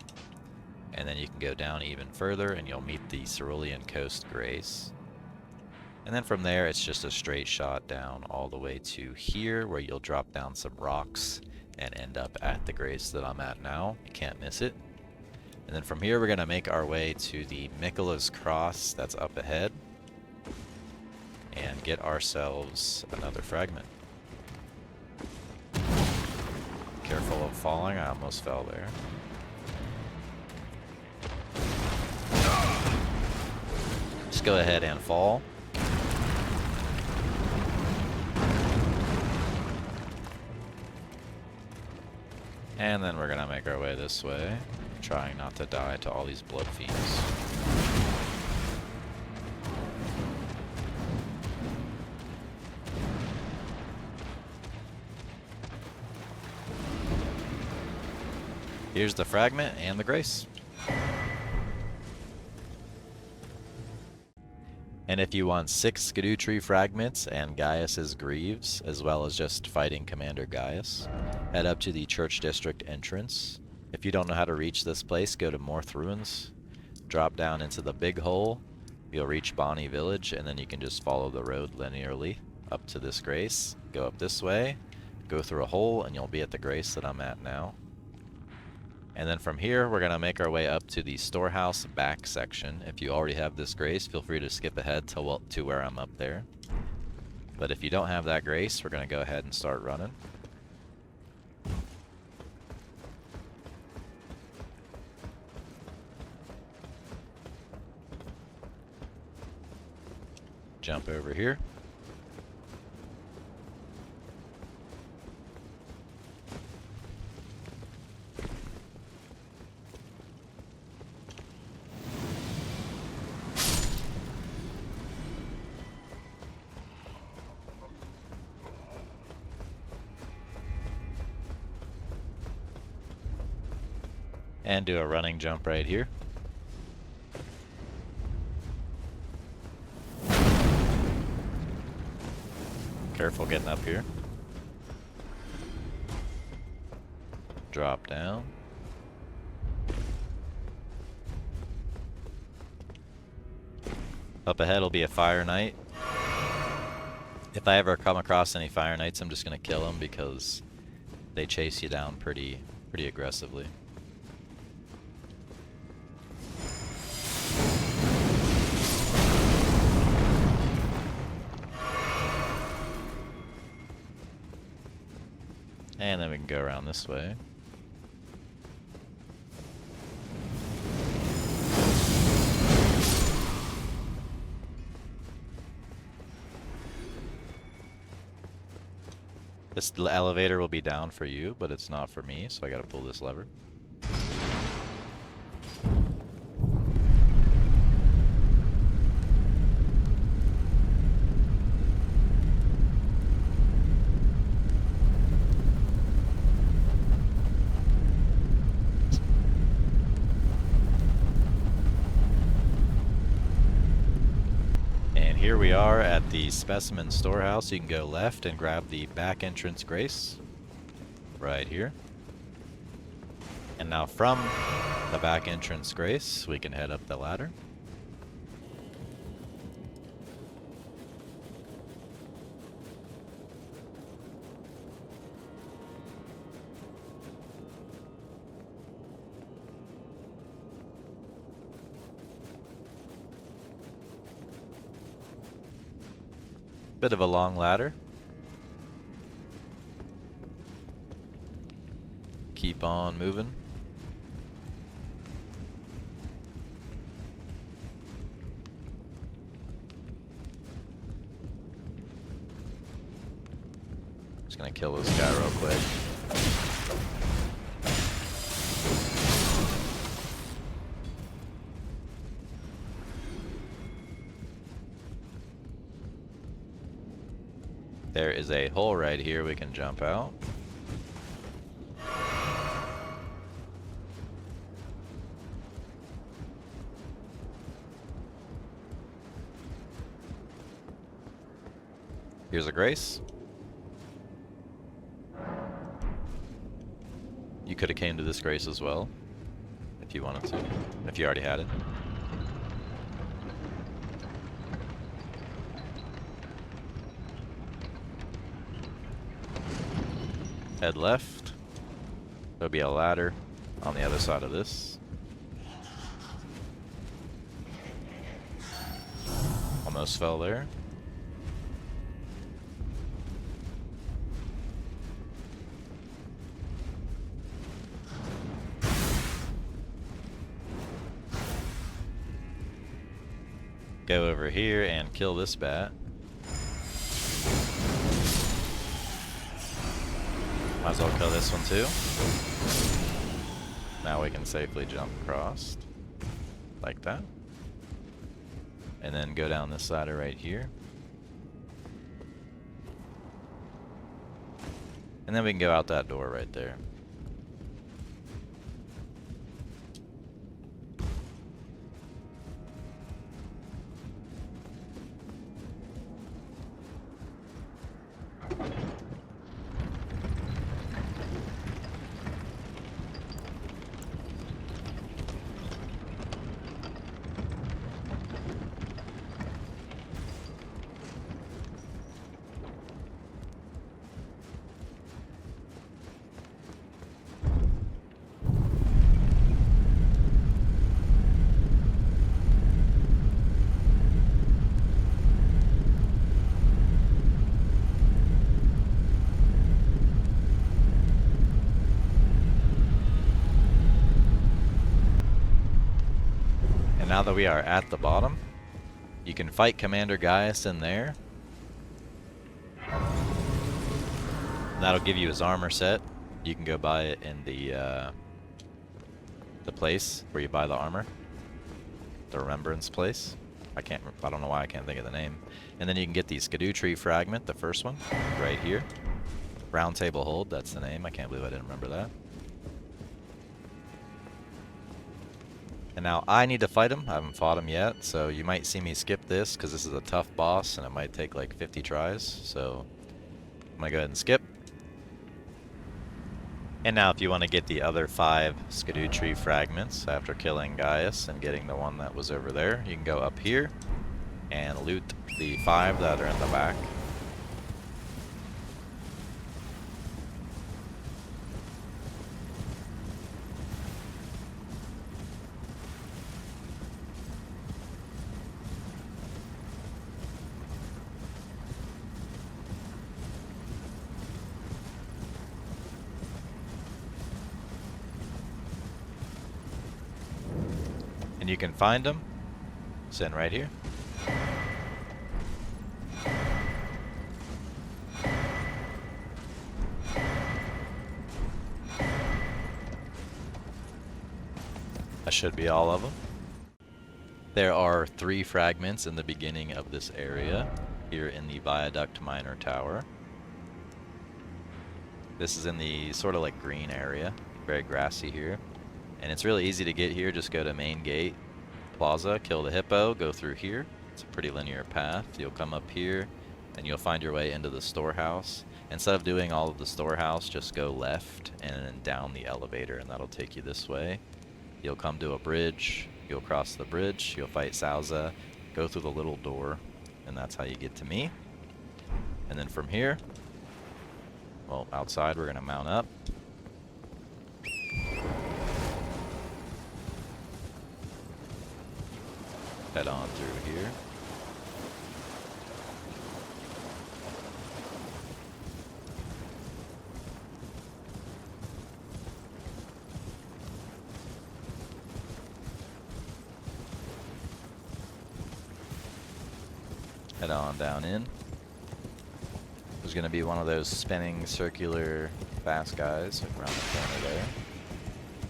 and then you can go down even further and you'll meet the Cerulean Coast Grace. And then from there it's just a straight shot down all the way to here where you'll drop down some rocks and end up at the Grace that I'm at now. You can't miss it. And then from here we're going to make our way to the Michaelis Cross that's up ahead and get ourselves another fragment. Careful of falling, I almost fell there. Just go ahead and fall. And then we're gonna make our way this way, trying not to die to all these blood fiends. Here's the fragment and the Grace. And if you want 6 Scadutree Fragments and Gaius's Greaves, as well as just fighting Commander Gaius, head up to the Church District entrance. If you don't know how to reach this place, go to Morth Ruins, drop down into the Big Hole, you'll reach Bonnie Village, and then you can just follow the road linearly up to this Grace. Go up this way, go through a hole, and you'll be at the Grace that I'm at now. And then from here, we're going to make our way up to the Storehouse back section. If you already have this Grace, feel free to skip ahead to where I'm up there. But if you don't have that Grace, we're going to go ahead and start running. Jump over here. And do a running jump right here. Careful getting up here. Drop down. Up ahead will be a Fire Knight. If I ever come across any Fire Knights, I'm just going to kill them because they chase you down pretty aggressively. And then we can go around this way. This elevator will be down for you, but it's not for me, so I gotta pull this lever. Here we are at the Specimen Storehouse. You can go left and grab the back entrance grace right here. And now from the back entrance grace, we can head up the ladder. Bit of a long ladder. Keep on moving. Just gonna kill this guy real quick. There is a hole right here we can jump out. Here's a grace. You could have came to this grace as well, if you wanted to, if you already had it. Head left. There'll be a ladder on the other side of this. Almost fell there. Go over here and kill this bat. Might as well kill this one too. Now we can safely jump across. Like that. And then go down this ladder right here. And then we can go out that door right there. Now that we are at the bottom, you can fight Commander Gaius in there. That'll give you his armor set. You can go buy it in the place where you buy the armor, the Remembrance place. I don't know why I can't think of the name. And then you can get the Scadutree Fragment, the first one, right here. Round Table Hold, that's the name. I can't believe I didn't remember that. And now I need to fight him. I haven't fought him yet, so you might see me skip this because this is a tough boss and it might take like 50 tries. So I'm gonna go ahead and skip. And now if you want to get the other 5 Scadutree Fragments after killing Gaius and getting the one that was over there, you can go up here and loot the 5 that are in the back. you can find them, send right here. That should be all of them. There are 3 fragments in the beginning of this area, here in the Viaduct Minor Tower. This is in the sort of like green area, very grassy here. And it's really easy to get here, just go to main gate, plaza, kill the hippo, go through here. It's a pretty linear path. You'll come up here, and you'll find your way into the storehouse. Instead of doing all of the storehouse, just go left and then down the elevator, and that'll take you this way. You'll come to a bridge, you'll cross the bridge, you'll fight Sauza, go through the little door, and that's how you get to me. And then from here, well, outside we're going to mount up. Head on through here. Head on down in. There's going to be one of those spinning circular fast guys around the corner there.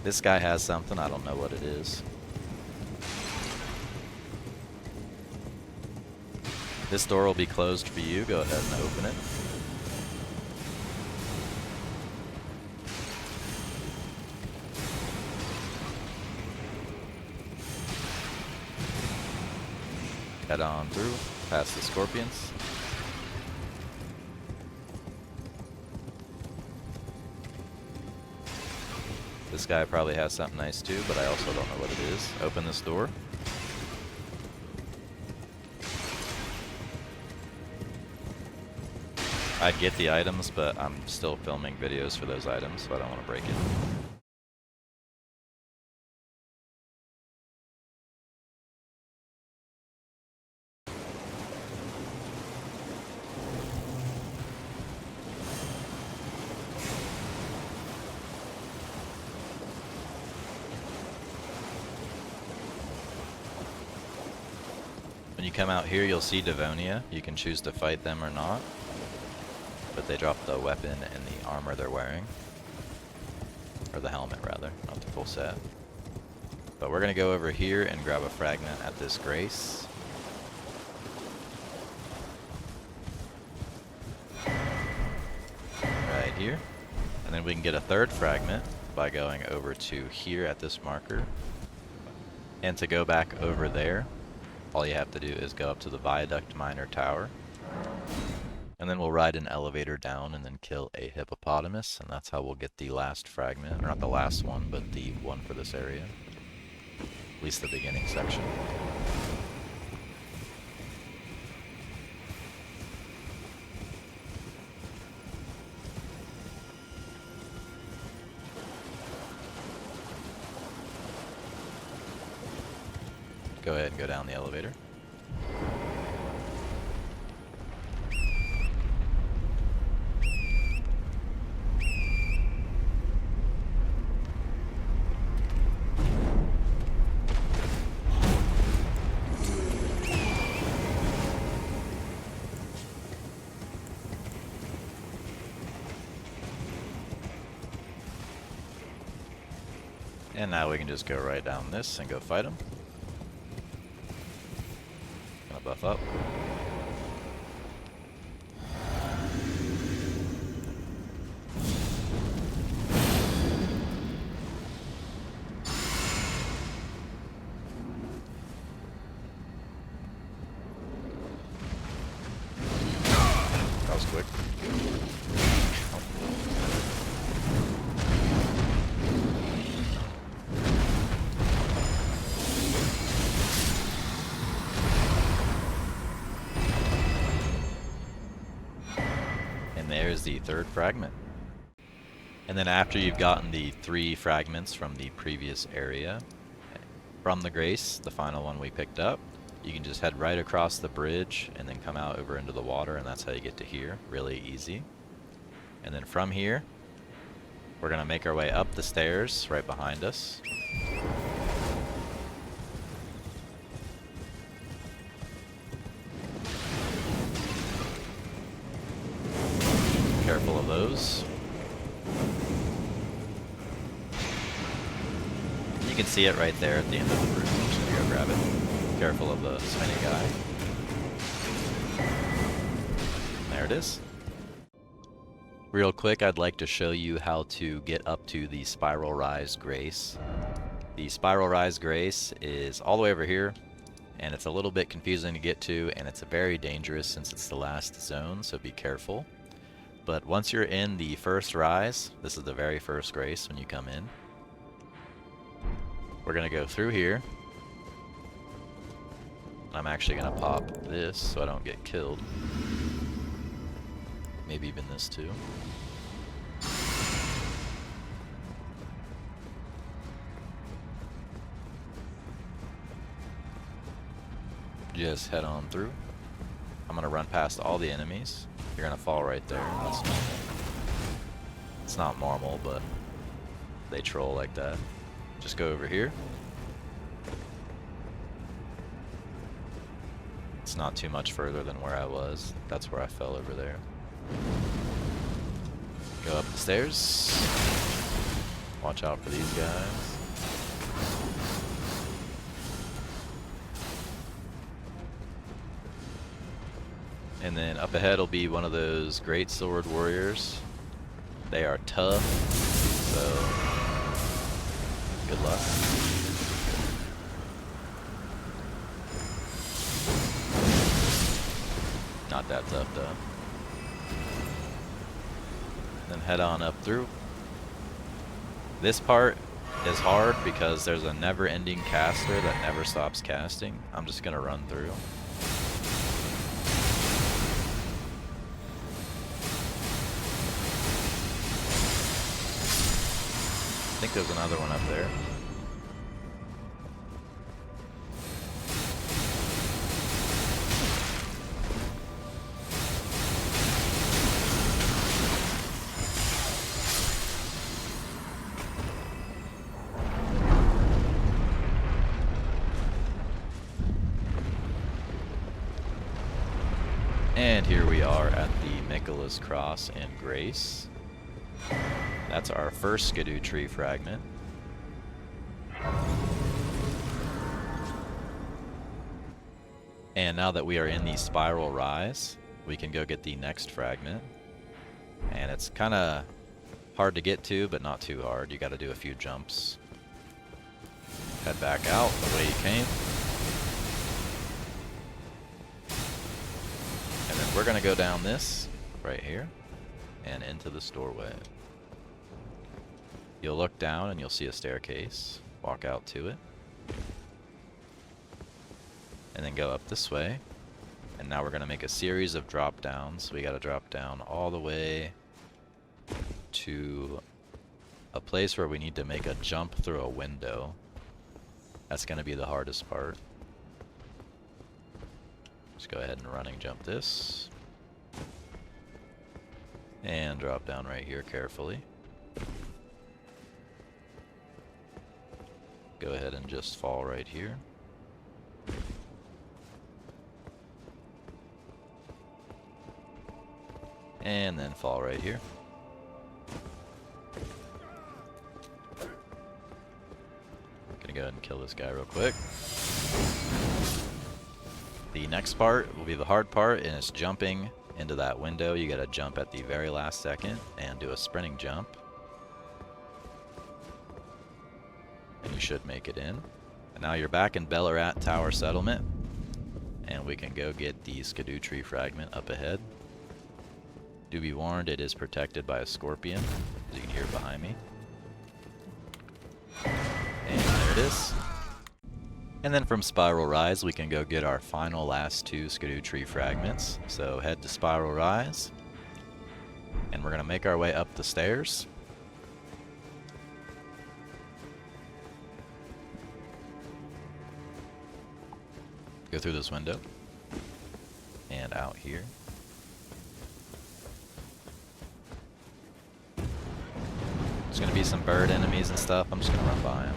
This guy has something, I don't know what it is. This door will be closed for you, go ahead and open it. Head on through, past the scorpions. This guy probably has something nice too, but I also don't know what it is. Open this door. I'd get the items, but I'm still filming videos for those items, so I don't want to break it. When you come out here, you'll see Devonia. You can choose to fight them or not. But they drop the weapon and the armor they're wearing. Or the helmet, rather, not the full set. But we're going to go over here and grab a fragment at this Grace. Right here. And then we can get a 3rd fragment by going over to here at this marker. And to go back over there, all you have to do is go up to the Viaduct Minor Tower. And then we'll ride an elevator down and then kill a hippopotamus, and that's how we'll get the last fragment. Or not the last one, but the one for this area. At least the beginning section. Go ahead and go down the elevator. And now we can just go right down this and go fight him. Gonna buff up. That was quick. There's the 3rd fragment. And then after you've gotten the 3 fragments from the previous area, from the Grace, the final one we picked up, you can just head right across the bridge and then come out over into the water, and that's how you get to here. Really easy. And then from here, we're going to make our way up the stairs right behind us. careful of those. You can see it right there at the end of the room. I'm just gonna go grab it. Careful of the spinning guy. There it is. Real quick, I'd like to show you how to get up to the Spiral Rise Grace. The Spiral Rise Grace is all the way over here, and it's a little bit confusing to get to, and it's very dangerous since it's the last zone, so be careful. But once you're in the first rise, this is the very first grace when you come in. We're gonna go through here. I'm actually gonna pop this so I don't get killed. Maybe even this too. Just head on through. I'm gonna run past all the enemies. You're gonna fall right there. That's normal. It's not normal, but they troll like that. Just go over here. It's not too much further than where I was. That's where I fell over there. Go up the stairs. Watch out for these guys. And then up ahead will be one of those great sword warriors. They are tough, so good luck. Not that tough though. Then head on up through. This part is hard because there's a never-ending caster that never stops casting. I'm just gonna run through. I think there's another one up there. And here we are at the Michaelis Cross and Grace. That's our first Scadutree Fragment. And now that we are in the Spiral Rise, we can go get the next fragment. And it's kind of hard to get to, but not too hard. You got to do a few jumps. Head back out the way you came. And then we're going to go down this right here and into this doorway. You'll look down and you'll see a staircase. Walk out to it. And then go up this way. And now we're going to make a series of drop downs. We got to drop down all the way to a place where we need to make a jump through a window. That's going to be the hardest part. Just go ahead and running jump this. And drop down right here carefully. Go ahead and just fall right here. And then fall right here. Gonna go ahead and kill this guy real quick. The next part will be the hard part, and it's jumping into that window. You gotta jump at the very last second and do a sprinting jump. And you should make it in. And now you're back in Belurat Tower Settlement. And we can go get the Scadutree Fragment up ahead. Do be warned, it is protected by a scorpion, as you can hear behind me. And there it is. And then from Spiral Rise, we can go get our final last two Scadutree Fragments. So head to Spiral Rise. And we're going to make our way up the stairs. Go through this window. And out here. There's going to be some bird enemies and stuff. I'm just going to run by them.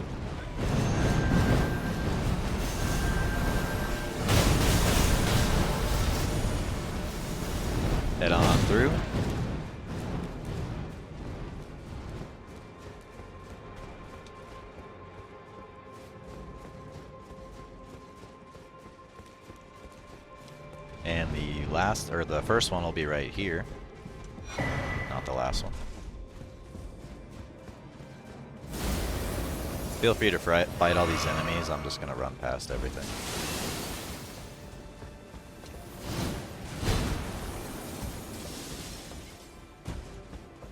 Head on through. the first one will be right here. Not the last one. Feel free to fight all these enemies. I'm just going to run past everything.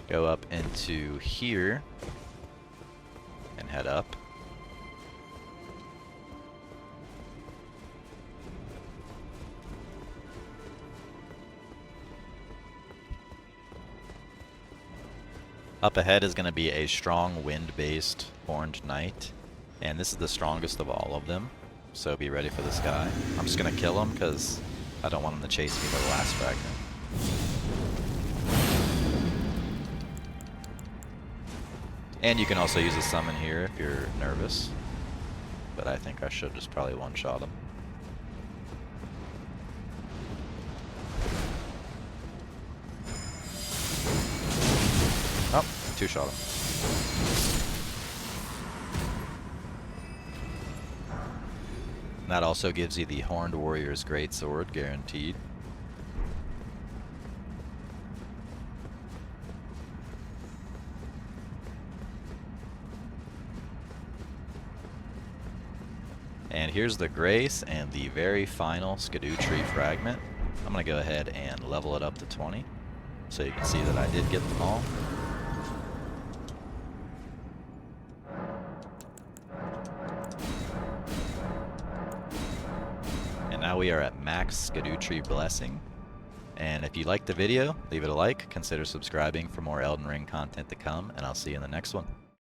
Go up into here and head up. Up ahead is going to be a strong wind-based Horned Knight, and this is the strongest of all of them, so be ready for this guy. I'm just going to kill him because I don't want him to chase me to the last fragment. And you can also use a summon here if you're nervous, but I think I should just probably one-shot him. Oh, two-shot him. And that also gives you the Horned Warrior's Greatsword, guaranteed. And here's the Grace and the very final Scadutree Fragment. I'm going to go ahead and level it up to 20, so you can see that I did get them all. And now we are at Max Scadutree Blessing. And if you liked the video, leave it a like, consider subscribing for more Elden Ring content to come, and I'll see you in the next one.